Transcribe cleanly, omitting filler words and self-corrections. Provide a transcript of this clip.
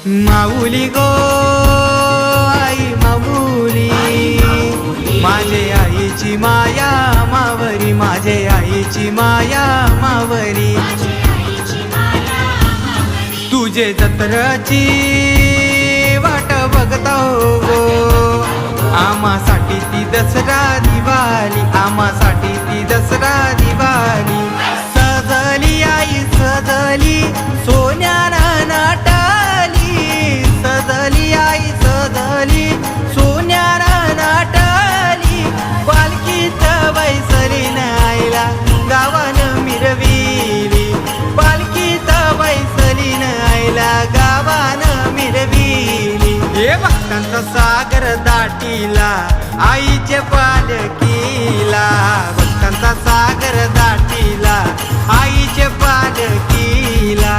माऊली गो आई माऊली, माझे आईची माया मावरी, माझे आईची माया मावरी, तुझे जत्राची वाट बघता हो गो, आम्हासाठी ती दसरा दिवाळी, आम्हासाठी ती दसरा दिवाळी. सजली आई सजली सोन्यानं नाटाली, सजली आई सजली सोन्यानं नाटाली, पालखीत बैसलीन आईला गावानं मिरविली, पालखीत बैसलीन आईला गावानं मिरविली. हे भक्तांचा सागर दाटीला आईचे पालखीला, भक्तांचा सागर दाटीला आईचे पालखीला.